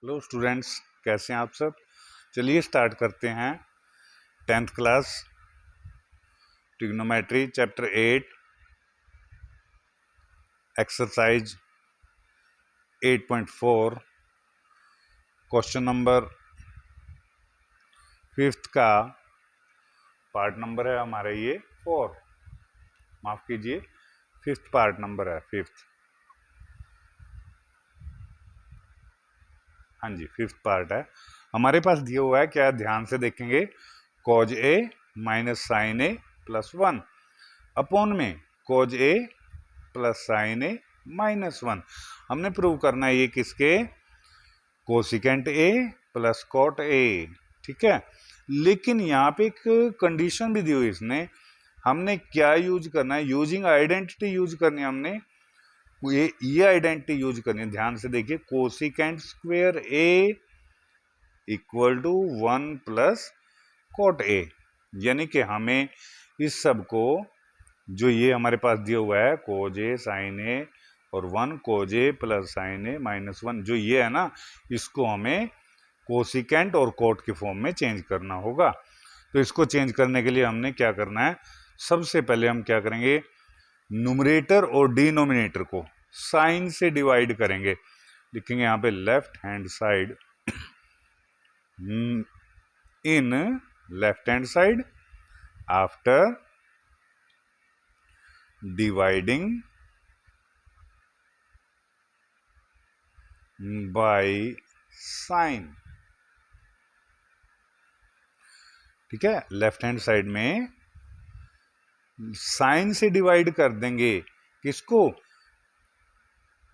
Hello students, कैसे हैं आप सब। चलिए स्टार्ट करते हैं 10th class trigonometry chapter 8 exercise 8.4 question number 5th का पार्ट नंबर है हमारा ये 4, माफ कीजिए 5th पार्ट नंबर है 5th। हाँ जी 5th पार्ट है हमारे पास दिया हुआ है। क्या ध्यान से देखेंगे, cos A minus sine A plus 1 upon में cos A plus sine A minus 1। हमने प्रूव करना है ये किसके, cosecant A plus cot A. ठीक है, लेकिन यहाँ पे एक कंडीशन भी दी हुई इसने। हमने क्या यूज करना है, यूजिंग आइडेंटिटी यूज करनी है। हमने ये आइडेंटिटी यूज करनी है। ध्यान से देखिए, cosecant square A equal to 1 plus cot A, यानी कि हमें इस सब को जो ये हमारे पास दिया हुआ है कोज ए साइन ए और 1 कोज ए प्लस साइन ए माइनस 1, जो ये है ना, इसको हमें कोसिकेंट और कोट के फॉर्म में चेंज करना होगा। तो इसको चेंज करने के लिए हमने क्या करना है, सबसे पहले हम क्या करेंगे, न्यूमरेटर और डिनोमिनेटर को साइन से डिवाइड करेंगे। लिखेंगे यहाँ पे left hand side in left hand side after dividing by sin। ठीक है, लेफ्ट हैंड साइड में साइन से डिवाइड कर देंगे किसको,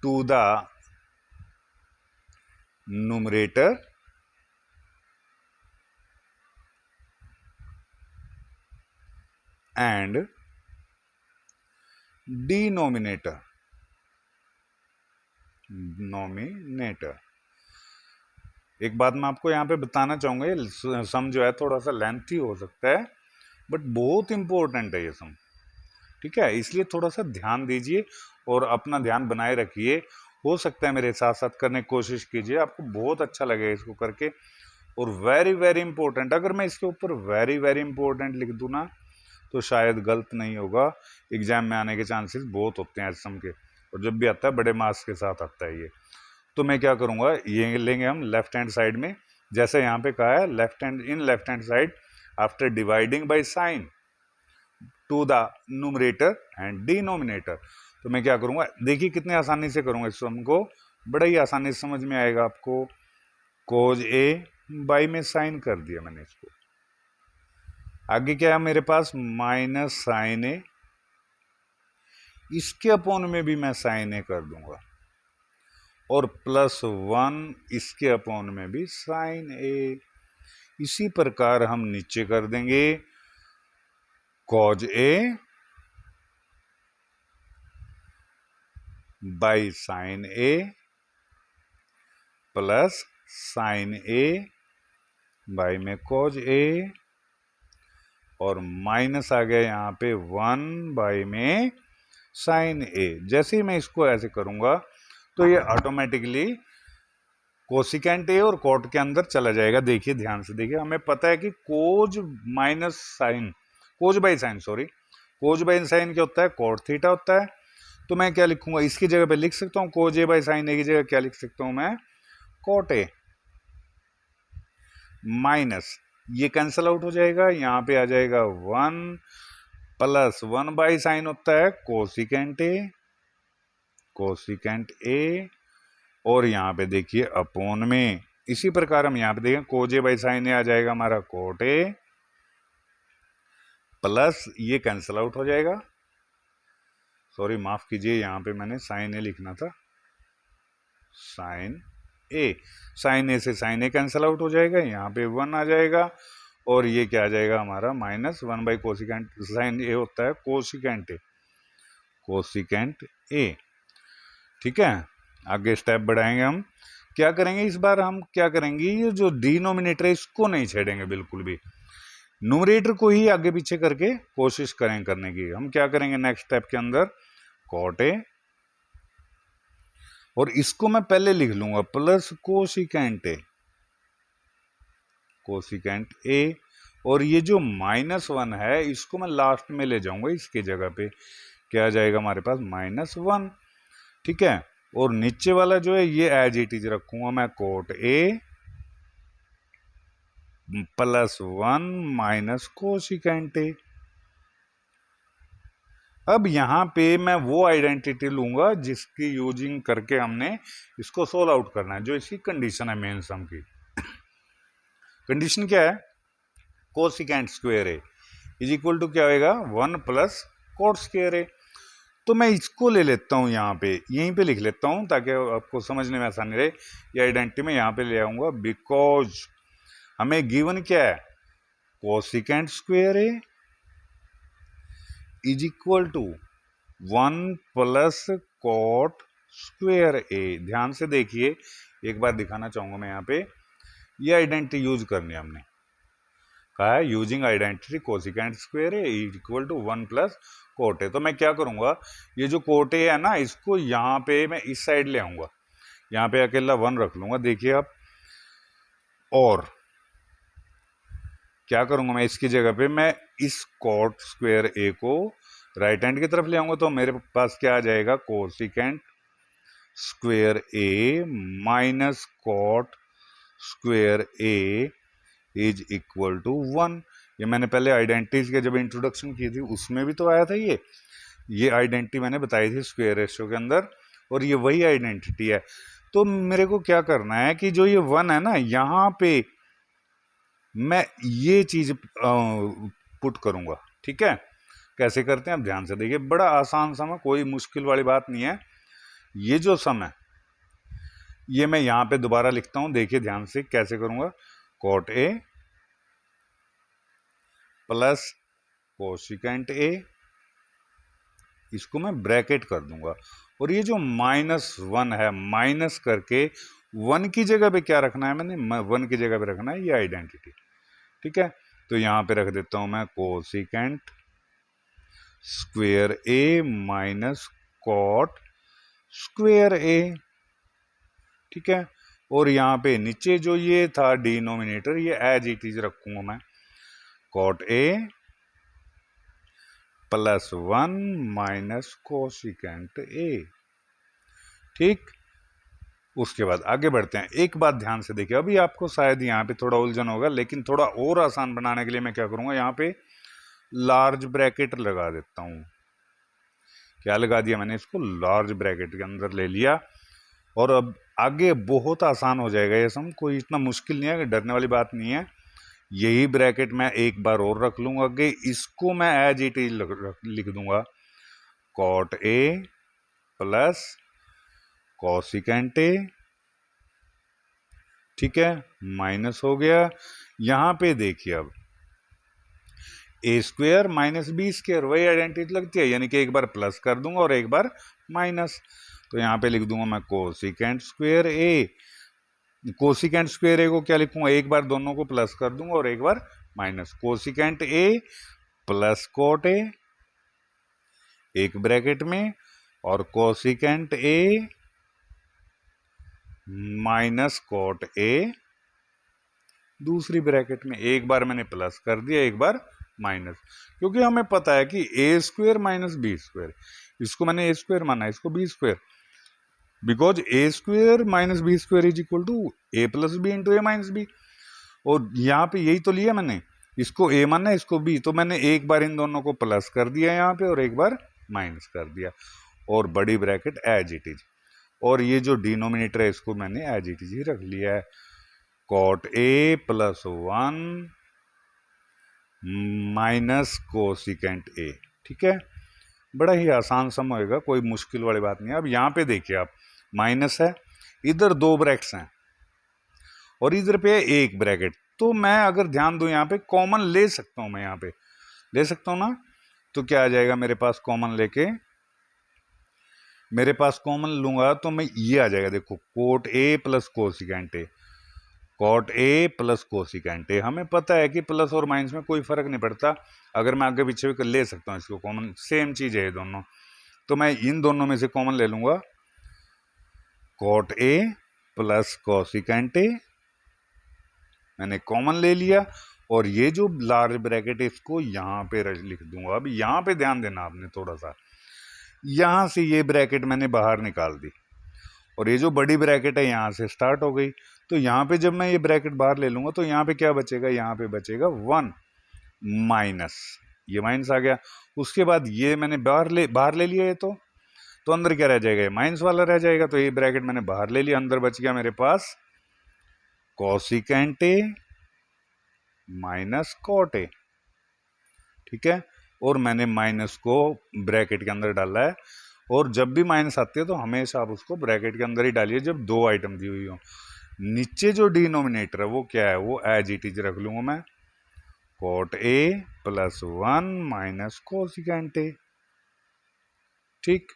to the numerator and denominator. एक बात मैं आपको यहाँ पे बताना चाहूंगा, ये सम जो है थोड़ा सा लेंथी हो सकता है, बट बहुत इंपॉर्टेंट है ये सम। ठीक है, इसलिए थोड़ा सा ध्यान दीजिए और अपना ध्यान बनाए रखिए। हो सकता है मेरे साथ साथ करने की कोशिश कीजिए, आपको बहुत अच्छा लगेगा इसको करके। और वेरी वेरी इंपॉर्टेंट, अगर मैं इसके ऊपर वेरी वेरी इंपॉर्टेंट लिख दूँ ना तो शायद गलत नहीं होगा। एग्जाम में आने के चांसेस बहुत होते हैं सम के, और जब भी आता है बड़े मार्क्स के साथ आता है ये। तो मैं क्या करूँगा, ये लेंगे हम लेफ्ट हैंड साइड में, जैसे यहाँ पे कहा है left hand in left hand side after dividing by sine to the numerator and denominator. तो मैं क्या करूँगा, देखिए कितने आसानी से करूँगा इस सम को, बड़ा ही आसानी से समझ में आएगा आपको। कोज ए बाई में साइन कर दिया मैंने इसको, आगे क्या है मेरे पास माइनस साइन ए, इसके अपॉन में भी मैं साइन ए कर दूंगा, और प्लस 1 इसके अपॉन में भी साइन ए। इसी प्रकार हम नीचे कर देंगे cause A by sine A plus sine A by में कॉज ए, और माइनस आ गया यहाँ पे 1 बाई में साइन ए। जैसे ही मैं इसको ऐसे करूंगा तो ये ऑटोमेटिकली कोसिकेंट ए और कोट के अंदर चला जाएगा। देखिए ध्यान से देखिए, हमें पता है कि cos minus sine, cos by sine sorry, cos by sine क्या होता है, कोट थीटा होता है। तो मैं क्या लिखूंगा, इसकी जगह पे लिख सकता हूँ कोज ए बाई साइन ए की जगह क्या लिख सकता हूँ मैं, कोट ए माइनस, ये कैंसल आउट हो जाएगा, यहाँ पे आ जाएगा 1 प्लस 1 बाई साइन होता है कोसिकेंट ए, और यहाँ पे देखिए अपॉन में, इसी प्रकार हम यहाँ पे देखें कोज ए बाई साइन ए आ जाएगा हमारा कोट ए, प्लस ये कैंसल आउट हो जाएगा, सॉरी माफ कीजिए यहाँ पे मैंने साइन ए लिखना था, साइन ए से साइन ए कैंसल आउट हो जाएगा, यहाँ पे 1 आ जाएगा, और ये क्या आ जाएगा हमारा माइनस 1 बाई कोसिकेंट, साइन ए होता है कोसिकेंट ए। ठीक है, आगे स्टेप बढ़ाएंगे हम, क्या करेंगे इस बार, हम क्या करेंगे, ये जो डिनोमिनेटर है इसको नहीं छेड़ेंगे बिल्कुल भी, न्यूमरेटर को ही आगे पीछे करके कोशिश करें करने की। हम क्या करेंगे नेक्स्ट स्टेप के अंदर, कॉट ए और इसको मैं पहले लिख लूंगा plus cosecant A, cosecant A, और ये जो -1 है इसको मैं लास्ट में ले जाऊंगा, इसके जगह पे क्या आ जाएगा हमारे पास -1, ठीक है। और नीचे वाला जो है ये एज इट इज रखूंगा मैं, cot A +1 minus cosecant A. अब यहाँ पे मैं वो आइडेंटिटी लूंगा जिसकी यूजिंग करके हमने इसको सोल्व आउट करना है, जो इसकी कंडीशन है मेन सम की। कंडीशन क्या है, cosecant square A is equal to क्या होगा 1 प्लस कोट स्क्वायर ए। तो मैं इसको ले लेता हूँ, यहाँ पे यहीं पे लिख लेता हूँ ताकि आपको समझने में आसानी रहे। ये आइडेंटिटी में यहाँ पे ले आऊंगा, बिकॉज हमें गिवन क्या है, cosecant square A is equal to 1 plus cot square A. ध्यान से देखिए, एक बार दिखाना चाहूंगा मैं, यहाँ पे ये आइडेंटिटी यूज करनी है, हमने कहा है using identity cosecant square A is equal to 1 plus cot A. तो मैं क्या करूंगा, ये जो कोट ए है ना, इसको यहाँ पे मैं इस साइड ले आऊंगा, यहाँ पे अकेला 1 रख लूंगा, देखिए आप। और क्या करूंगा मैं, इसकी जगह पे मैं इस कोट स्क्वायर ए को राइट हैंड की तरफ ले आऊंगा, तो मेरे पास क्या आ जाएगा, cosecant square A minus cot square A is equal to 1। ये मैंने पहले आइडेंटिटीज के जब इंट्रोडक्शन की थी उसमें भी तो आया था, ये आइडेंटिटी मैंने बताई थी स्क्वायर रेशियो के अंदर, और ये वही आइडेंटिटी है। तो मेरे को क्या करना है कि जो ये 1 है ना, यहाँ पे मैं ये चीज पुट करूंगा, ठीक है। कैसे करते हैं आप ध्यान से देखिए, बड़ा आसान सम है, कोई मुश्किल वाली बात नहीं है। ये जो सम है ये मैं यहाँ पे दोबारा लिखता हूं, देखिए ध्यान से कैसे करूंगा, कोट ए प्लस कोसिकेंट ए, इसको मैं ब्रैकेट कर दूंगा, और ये जो -1 है माइनस करके 1 की जगह पे क्या रखना है, मैंने 1 की जगह पे रखना है ये आइडेंटिटी, ठीक है। तो यहाँ पे रख देता हूं मैं cosecant square A minus cot square ए, ठीक है। और यहाँ पे नीचे जो ये था डिनोमिनेटर, ये एज इट इज रखूंगा मैं, cot A +1 minus cosecant A, ठीक। उसके बाद आगे बढ़ते हैं। एक बात ध्यान से देखिए, अभी आपको शायद यहाँ पे थोड़ा उलझन होगा, लेकिन थोड़ा और आसान बनाने के लिए मैं क्या करूंगा, यहाँ पे लार्ज ब्रैकेट लगा देता हूं। क्या लगा दिया मैंने, इसको लार्ज ब्रैकेट के अंदर ले लिया, और अब आगे बहुत आसान हो जाएगा ये सम, कोई इतना मुश्किल नहीं है, डरने वाली बात नहीं है। यही ब्रैकेट मैं एक बार और रख लूंगा आगे, इसको मैं एज इट इज लिख दूंगा, cot A plus cosecant A, ठीक है, माइनस हो गया। यहां पे देखिए अब A square minus B square, वही आइडेंटिटी लगती है, यानी कि एक बार प्लस कर दूंगा और एक बार माइनस। तो यहाँ पे लिख दूंगा मैं कोसिकेंट स्क्वायर ए, कोसिकेंट स्क्वायर ए को क्या लिखूंगा, एक बार दोनों को प्लस कर दूंगा और एक बार minus, cosecant A plus cot A एक ब्रैकेट में, और cosecant A minus cot A दूसरी ब्रैकेट में। एक बार मैंने प्लस कर दिया, एक बार माइनस, क्योंकि हमें पता है कि A square minus B square, इसको मैंने ए स्क्वायर माना, इसको B square, because A square minus B square is equal to A plus B into A minus B. और यहाँ पे यही तो लिया मैंने, इसको ए माना इसको बी, तो मैंने एक बार इन दोनों को प्लस कर दिया यहाँ पे और एक बार माइनस कर दिया, और बड़ी ब्रैकेट एज इट इज, और ये जो डिनोमिनेटर है इसको मैंने एज इट इज ही रख लिया है, cot A +1 minus cosecant A, ठीक है। बड़ा ही आसान सम होएगा, कोई मुश्किल वाली बात नहीं है। अब यहाँ पे देखिए आप, माइनस है, इधर 2 ब्रैकेट्स हैं और इधर पे एक ब्रैकेट, तो मैं अगर ध्यान दूं यहाँ पे कॉमन ले सकता हूं, मैं यहाँ पे ले सकता हूं ना, तो क्या आ जाएगा मेरे पास, कॉमन लेके मेरे पास कॉमन लूंगा तो मैं ये आ जाएगा, देखो cot A plus cosecant A, cot A plus cosecant A. हमें पता है कि प्लस और माइनस में कोई फर्क नहीं पड़ता, अगर मैं आगे पीछे भी ले सकता हूँ इसको कॉमन, सेम चीज है ये दोनों, तो मैं इन दोनों में से कॉमन ले लूंगा, cot A plus cosecant A, मैंने कॉमन ले लिया, और ये जो लार्ज ब्रैकेट है इसको यहाँ पे लिख दूंगा। अब यहाँ पे ध्यान देना आपने थोड़ा सा, यहाँ से ये ब्रैकेट मैंने बाहर निकाल दी, और ये जो बड़ी ब्रैकेट है यहाँ से स्टार्ट हो गई, तो यहाँ पे जब मैं ये ब्रैकेट बाहर ले लूंगा तो यहाँ पे क्या बचेगा, यहाँ पे बचेगा 1 माइनस, ये माइनस आ गया। उसके बाद ये मैंने बाहर ले लिया, ये तो अंदर क्या रह जाएगा, ये माइनस वाला रह जाएगा, तो ये ब्रैकेट मैंने बाहर ले लिया, अंदर बच गया मेरे पास cosecant A minus cot A, ठीक है। और मैंने माइनस को ब्रैकेट के अंदर डाला है, और जब भी माइनस आती है तो हमेशा आप उसको ब्रैकेट के अंदर ही डालिए जब दो आइटम दी हुई हो। नीचे जो डिनोमिनेटर है वो क्या है, वो एज इट इज रख लूंगा मैं, cot A plus 1 minus cosecant A, ठीक।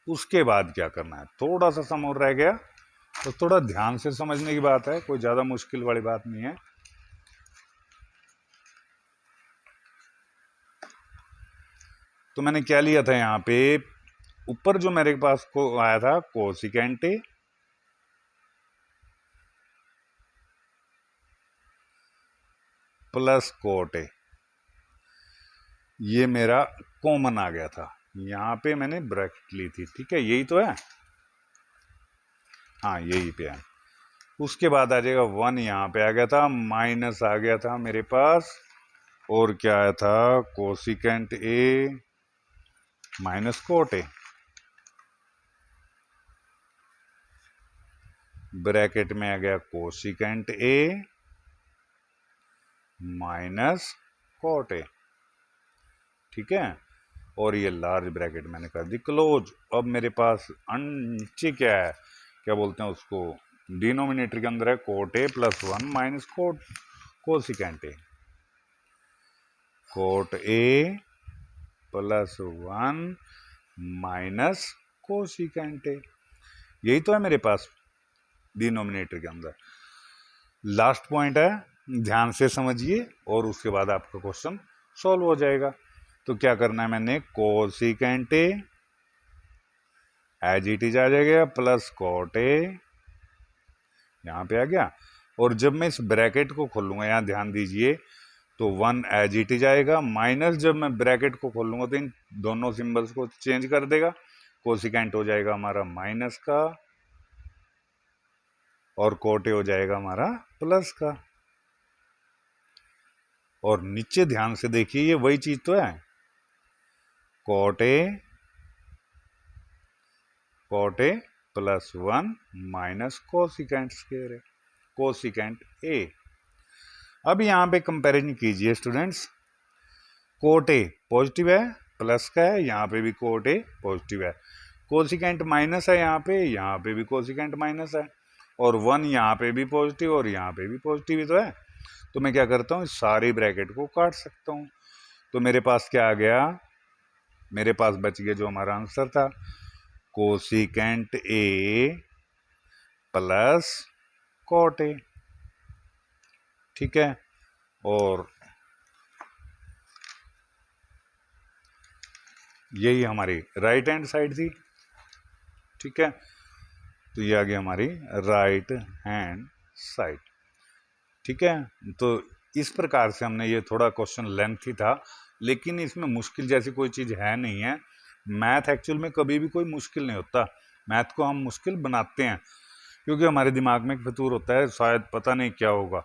उसके बाद क्या करना है, थोड़ा सा सम और रह गया, तो थोड़ा ध्यान से समझने की बात है, कोई ज्यादा मुश्किल वाली बात नहीं है। तो मैंने क्या लिया था, यहाँ पे ऊपर जो मेरे पास को आया था cosecant A plus cot A, ये मेरा कॉमन आ गया था, यहाँ पे मैंने ब्रैकेट ली थी, ठीक है, यही तो है, हाँ यही पे है। उसके बाद आ जाएगा 1, यहाँ पे आ गया था, माइनस आ गया था मेरे पास, और क्या आया था, cosecant A minus cot A, bracket में आ गया cosecant A minus cot A, ठीक है। और ये लार्ज ब्रैकेट मैंने कर दी क्लोज। अब मेरे पास नीचे क्या है, क्या बोलते हैं उसको, डिनोमिनेटर के अंदर है cot A plus 1 minus cosecant A, cot A plus 1 minus cosecant A, यही तो है मेरे पास डिनोमिनेटर के अंदर। लास्ट पॉइंट है, ध्यान से समझिए और उसके बाद आपका क्वेश्चन सॉल्व हो जाएगा। तो क्या करना है, मैंने cosecant A as it is आ जाएगा प्लस कॉट ए, यहाँ पे आ गया, और जब मैं इस ब्रैकेट को खोलूंगा, यहाँ ध्यान दीजिए, तो 1 एज इट इज आएगा, माइनस जब मैं ब्रैकेट को खोलूंगा तो इन दोनों सिंबल्स को चेंज कर देगा, कोसिकेंट हो जाएगा हमारा माइनस का, और कॉट ए हो जाएगा हमारा प्लस का। और नीचे ध्यान से देखिए, ये वही चीज तो है, cot A plus 1 minus cosecant square है, कोसिकेंट ए। अब यहाँ पे कंपैरिजन कीजिए स्टूडेंट्स, कॉट ए पॉजिटिव है, प्लस का है, यहाँ पे भी कॉट ए पॉजिटिव है, कोसिकेंट माइनस है, यहाँ पे भी कोसिकेंट माइनस है, और 1 यहाँ पे भी पॉजिटिव और यहाँ पे भी पॉजिटिव ही तो है। तो मैं क्या करता हूँ, सारी ब्रैकेट को काट सकता हूँ। तो मेरे पास क्या आ गया, मेरे पास बच गया जो हमारा आंसर था, cosecant A plus cot A, ठीक है। और यही हमारी राइट हैंड साइड थी, ठीक है। तो ये आ गई हमारी राइट हैंड साइड, ठीक है। तो इस प्रकार से हमने, ये थोड़ा क्वेश्चन लेंथी था, लेकिन इसमें मुश्किल जैसी कोई चीज़ है नहीं है। मैथ एक्चुअल में कभी भी कोई मुश्किल नहीं होता, मैथ को हम मुश्किल बनाते हैं क्योंकि हमारे दिमाग में एक फितूर होता है, शायद पता नहीं क्या होगा,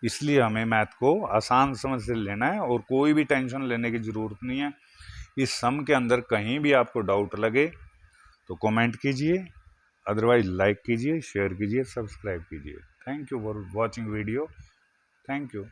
इसलिए हमें मैथ को आसान समझ से लेना है और कोई भी टेंशन लेने की ज़रूरत नहीं है। इस सम के अंदर कहीं भी आपको डाउट लगे तो कमेंट कीजिए, अदरवाइज लाइक कीजिए, शेयर कीजिए, सब्सक्राइब कीजिए। Thank you for watching video, thank you.